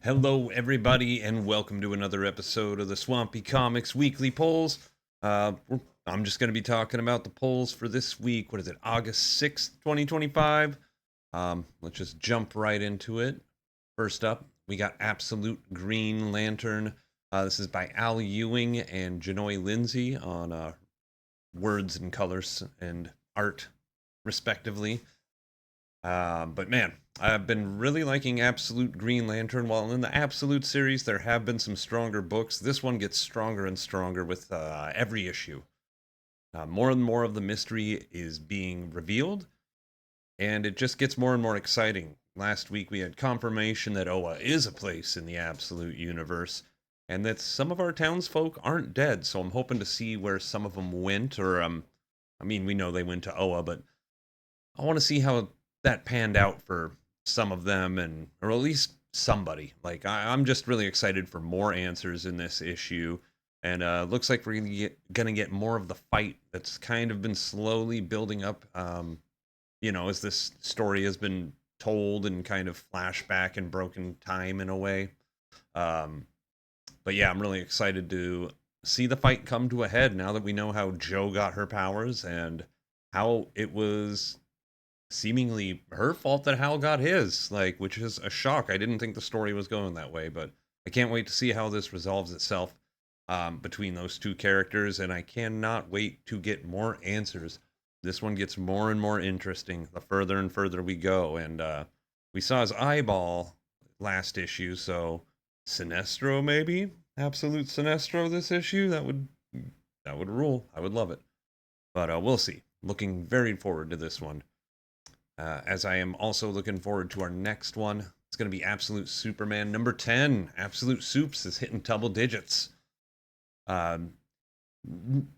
Hello, everybody, and welcome to another episode of the Swampy Comics Weekly Polls. I'm just going to be talking about the polls for this week. What is it, August 6th, 2025? Let's just jump right into it. First up, we got Absolute Green Lantern. This is by Al Ewing and Janoi Lindsay on words and colors and art, respectively. But man, I've been really liking Absolute Green Lantern. While in the Absolute series, there have been some stronger books. This one gets stronger and stronger with every issue. More and more of the mystery is being revealed, and it just gets more and more exciting. Last week, we had confirmation that Oa is a place in the Absolute universe, and that some of our townsfolk aren't dead. So I'm hoping to see where some of them went, or I mean, we know they went to Oa, but I want to see how that panned out for some of them, and or at least somebody. Like I'm just really excited for more answers in this issue, and looks like we're gonna get more of the fight that's kind of been slowly building up. As this story has been told in kind of flashback and broken time in a way. Um, but yeah, I'm really excited to see the fight come to a head now that we know how Joe got her powers and how it was seemingly her fault that Hal got his, like, which is a shock. I didn't think the story was going that way, but I can't wait to see how this resolves itself between those two characters, and I cannot wait to get more answers. This one gets more and more interesting the further and further we go, and we saw his eyeball last issue, so Sinestro maybe, absolute Sinestro this issue. That would rule. I would love it, but we'll see. Looking very forward to this one. As I am also looking forward to our next one. It's going to be Absolute Superman number 10. Absolute Soups is hitting double digits. Um,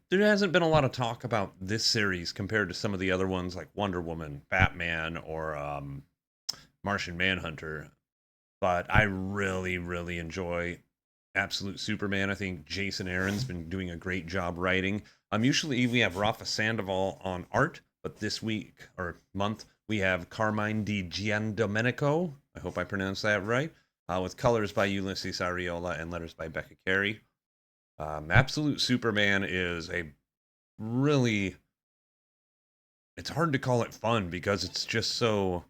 there hasn't been a lot of talk about this series compared to some of the other ones like Wonder Woman, Batman, or Martian Manhunter. But I really, really enjoy Absolute Superman. I think Jason Aaron's been doing a great job writing. Usually we have Rafa Sandoval on art, but this week or month we have Carmine Di Giandomenico. I hope I pronounced that right. With colors by Ulysses Ariola and letters by Becca Carey. Absolute Superman is a really. It's hard to call it fun because it's just so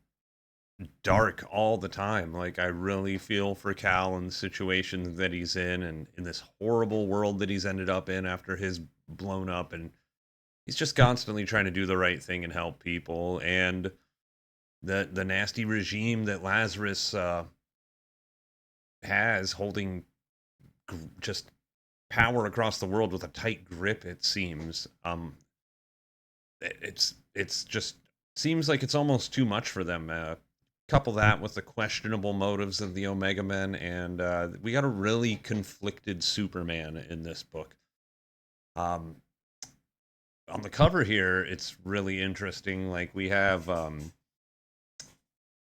dark all the time. Like I really feel for Cal and the situations that he's in, and in this horrible world that he's ended up in after his blown up, and he's just constantly trying to do the right thing and help people, and the nasty regime that Lazarus has holding just power across the world with a tight grip. It seems it's just seems like it's almost too much for them. Couple that with the questionable motives of the Omega Men, and we got a really conflicted Superman in this book. Um, on the cover here, it's really interesting. Like we have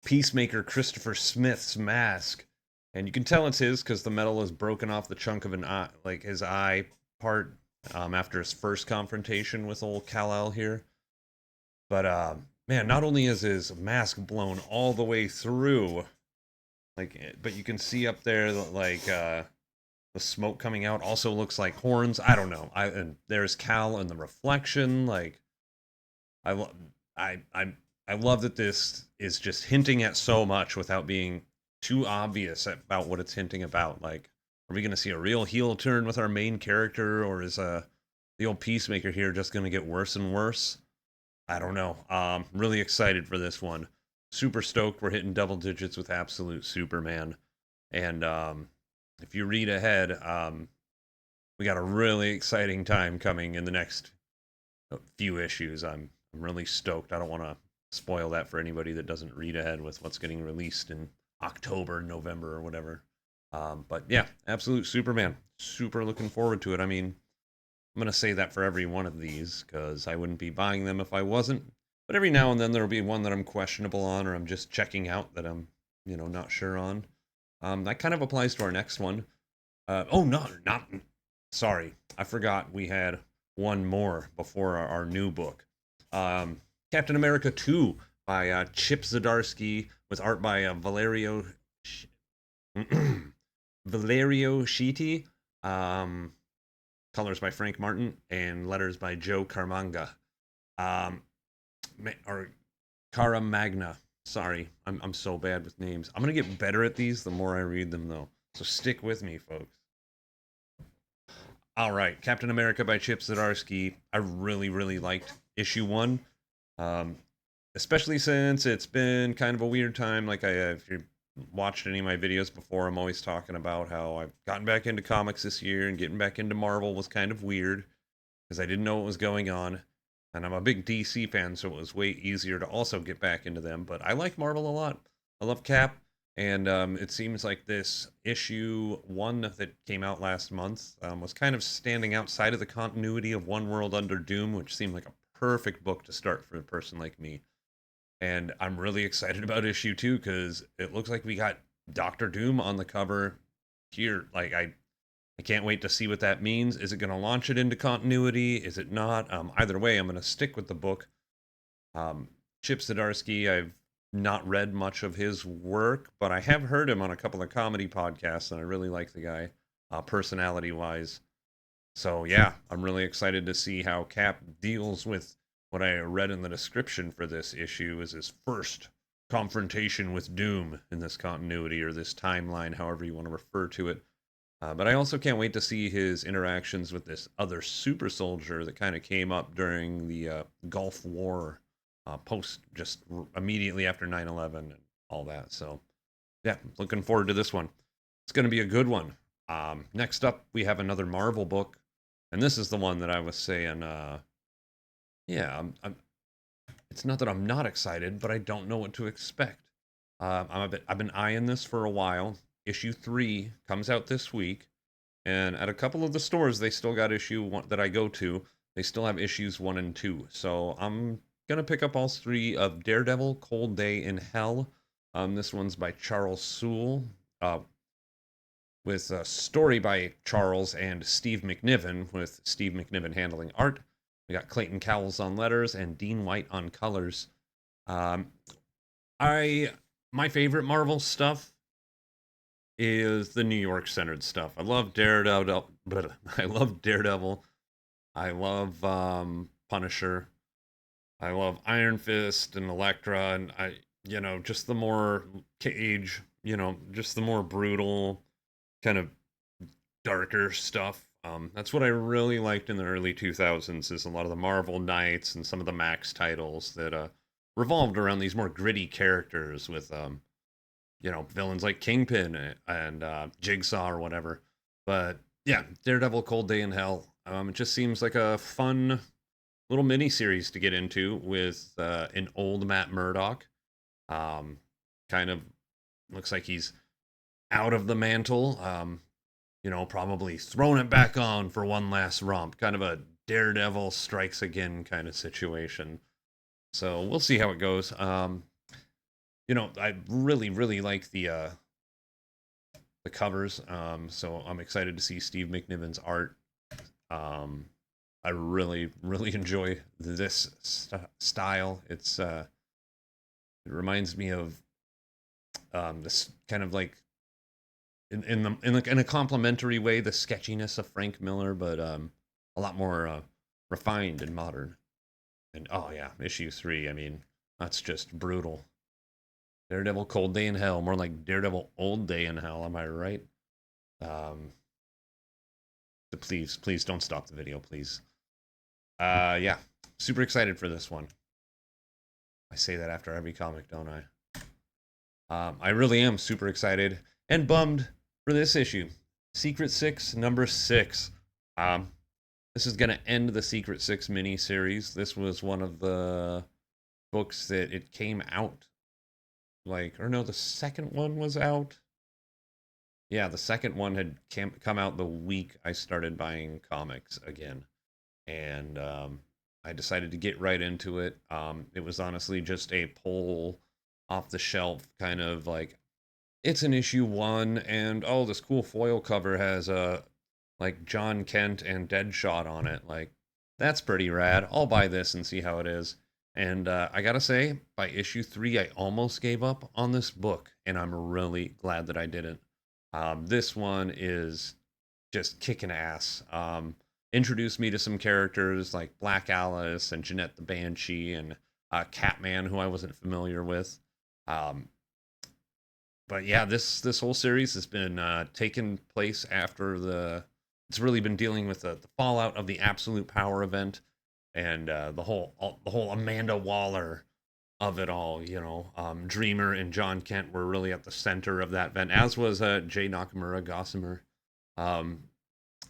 Peacemaker Christopher Smith's mask, and you can tell it's his because the metal is broken off the chunk of an eye, like his eye part, after his first confrontation with old Kal-El here. But man, not only is his mask blown all the way through, but you can see up there like the smoke coming out also looks like horns. I don't know. And there's Cal in the reflection. Like I lo- I love that this is just hinting at so much without being too obvious about what it's hinting about. Like, are we going to see a real heel turn with our main character, or is the old Peacemaker here just going to get worse and worse? I don't know. Really excited for this one. Super stoked. We're hitting double digits with Absolute Superman, and if you read ahead, we got a really exciting time coming in the next few issues. I'm really stoked. I don't want to spoil that for anybody that doesn't read ahead with what's getting released in October, November, or whatever. But yeah, Absolute Superman. Super looking forward to it. I mean, I'm gonna say that for every one of these because I wouldn't be buying them if I wasn't. But every now and then there'll be one that I'm questionable on, or I'm just checking out that I'm, not sure on. That kind of applies to our next one. Oh no, not sorry, I forgot we had one more before our new book. Captain America 2 by Chip Zdarsky with art by Valerio Valerio Schiti, um, colors by Frank Martin, and letters by Joe Carmanga. Um, or Caramagna. Sorry, I'm so bad with names. I'm gonna get better at these the more I read them, though. So stick with me, folks. All right, Captain America by Chip Zdarsky. I really liked issue one, um, especially since it's been kind of a weird time. Like if you watched any of my videos before, I'm always talking about how I've gotten back into comics this year, and getting back into Marvel was kind of weird because I didn't know what was going on. And I'm a big DC fan, so it was way easier to also get back into them. But I like Marvel a lot. I love Cap, and it seems like this issue one that came out last month was kind of standing outside of the continuity of One World Under Doom, which seemed like a perfect book to start for a person like me. And I'm really excited about issue two because it looks like we got Doctor Doom on the cover here. Like I can't wait to see what that means. Is it going to launch it into continuity? Is it not? Either way, I'm going to stick with the book. Chip Zdarsky, I've not read much of his work, but I have heard him on a couple of comedy podcasts, and I really like the guy, personality-wise. So yeah, I'm really excited to see how Cap deals with what I read in the description for this issue is his first confrontation with Doom in this continuity or this timeline, however you want to refer to it. But I also can't wait to see his interactions with this other super soldier that kind of came up during the Gulf War, post just immediately after 9/11 and all that. So, yeah, looking forward to this one. It's going to be a good one. Next up, we have another Marvel book, and this is the one that I was saying. Yeah, it's not that I'm not excited, but I don't know what to expect. I've been eyeing this for a while. Issue 3 comes out this week, and at a couple of the stores, they still got issue 1 that I go to. They still have issues 1 and 2. So I'm gonna pick up all 3 of Daredevil, Cold Day in Hell. This one's by Charles Soule, with a story by Charles and Steve McNiven, with Steve McNiven handling art. We got Clayton Cowles on letters and Dean White on colors. Um, I my favorite Marvel stuff is the New York centered stuff. I love Daredevil. I love Daredevil. I love Punisher. I love Iron Fist and Elektra, and just the more Cage, just the more brutal, kind of darker stuff. That's what I really liked in the early 2000s. Is a lot of the Marvel Knights and some of the Max titles that revolved around these more gritty characters with villains like Kingpin and Jigsaw or whatever. But yeah, Daredevil, Cold Day in Hell. It just seems like a fun little mini series to get into with an old Matt Murdock. Kind of looks like he's out of the mantle. Probably throwing it back on for one last romp. Kind of a Daredevil strikes again kind of situation. So we'll see how it goes. I really like the covers. So I'm excited to see Steve McNiven's art. I really enjoy this style. It reminds me of this kind of like in a complimentary way the sketchiness of Frank Miller, but a lot more refined and modern. And oh yeah, issue 3. I mean, that's just brutal. Daredevil Cold Day in Hell, more like Daredevil Old Day in Hell, am I right? Um, please don't stop the video, please. Yeah, super excited for this one. I say that after every comic, don't I? I really am super excited and bummed for this issue. Secret 6, number 6. This is going to end the Secret 6 mini-series. This was one of the books that it came out the second one was out. Yeah, the second one had come out the week I started buying comics again. And I decided to get right into it. It was honestly just a pull off the shelf kind of like, it's an issue 1, and oh, this cool foil cover has like John Kent and Deadshot on it. Like, that's pretty rad. I'll buy this and see how it is. And I gotta say, by issue 3, I almost gave up on this book, and I'm really glad that I didn't. This one is just kicking ass. Introduced me to some characters like Black Alice and Jeanette the Banshee and Catman, who I wasn't familiar with. Um, but yeah, this whole series has been taking place after the. It's really been dealing with the fallout of the Absolute Power event and the whole Amanda Waller of it all. Dreamer and John Kent were really at the center of that event, as was Jay Nakamura, Gossamer, um,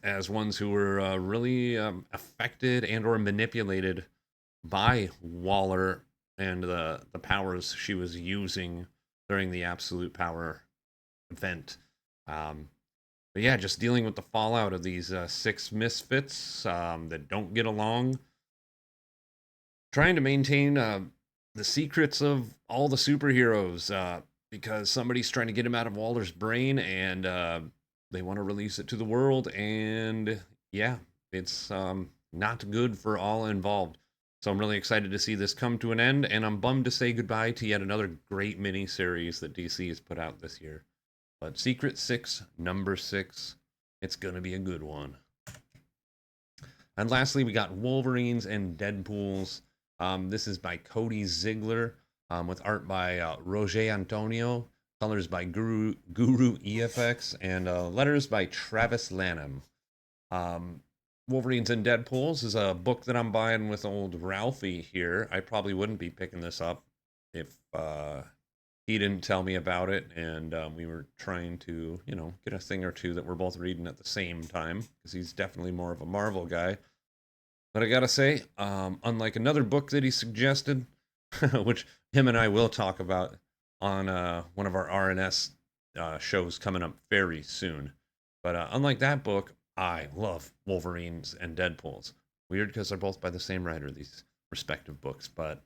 as ones who were really affected and or manipulated by Waller and the powers she was using during the Absolute Power event. Um, but yeah, just dealing with the fallout of these six misfits that don't get along, trying to maintain the secrets of all the superheroes because somebody's trying to get him out of Waller's brain and they want to release it to the world. And yeah, it's not good for all involved. So I'm really excited to see this come to an end, and I'm bummed to say goodbye to yet another great miniseries that DC has put out this year. But Secret Six, number 6, it's gonna be a good one. And lastly, we got Wolverines and Deadpools. This is by Cody Ziegler, with art by Roger Antonio, colors by Guru EFX, and letters by Travis Lanham. Um, Wolverines and Deadpools is a book that I'm buying with old Ralphie here. I probably wouldn't be picking this up if he didn't tell me about it, and we were trying to, get a thing or two that we're both reading at the same time, because he's definitely more of a Marvel guy. But I gotta say, unlike another book that he suggested, which him and I will talk about on one of our RNS shows coming up very soon. But unlike that book, I love Wolverines and Deadpools. Weird because they're both by the same writer, these respective books. But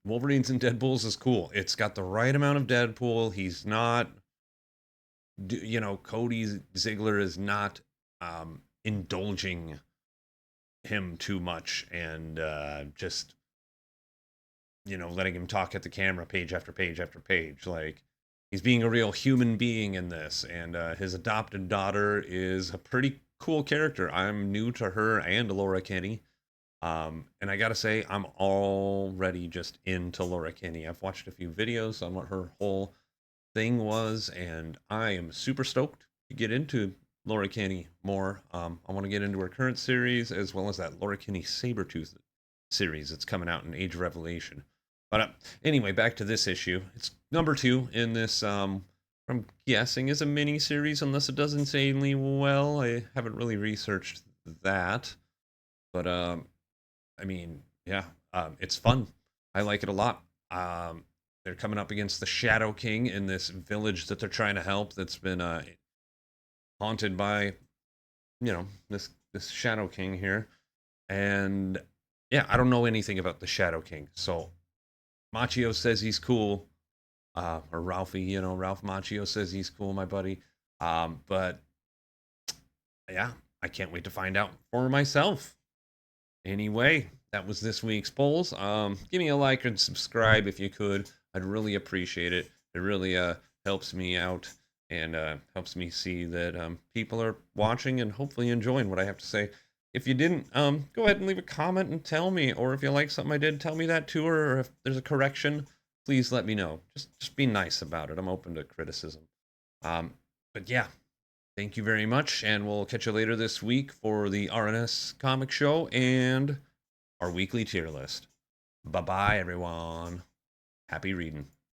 Wolverines and Deadpools is cool. It's got the right amount of Deadpool. He's not, Cody Ziegler is not indulging him too much and just letting him talk at the camera page after page after page. Like, he's being a real human being in this, and his adopted daughter is a pretty cool character. I'm new to her and Laura Kinney, and I gotta say, I'm already just into Laura Kinney. I've watched a few videos on what her whole thing was, and I am super stoked to get into Laura Kinney more. I want to get into her current series as well as that Laura Kinney Sabretooth series that's coming out in Age of Revelation. But anyway, back to this issue. It's number 2 in this, I'm guessing is a mini series, unless it does insanely well. I haven't really researched that. But, I mean, yeah, it's fun. I like it a lot. They're coming up against the Shadow King in this village that they're trying to help that's been haunted by, this Shadow King here. And yeah, I don't know anything about the Shadow King. So Machio says he's cool. Or Ralphie, Ralph Macchio says he's cool, my buddy. But yeah, I can't wait to find out for myself. Anyway, that was this week's polls. Give me a like and subscribe if you could. I'd really appreciate it. It really helps me out and helps me see that people are watching and hopefully enjoying what I have to say. If you didn't, go ahead and leave a comment and tell me. Or if you like something I did, tell me that too. Or if there's a correction, please let me know. Just be nice about it. I'm open to criticism. But yeah, thank you very much, and we'll catch you later this week for the RNS Comic Show and our weekly tier list. Bye-bye, everyone. Happy reading.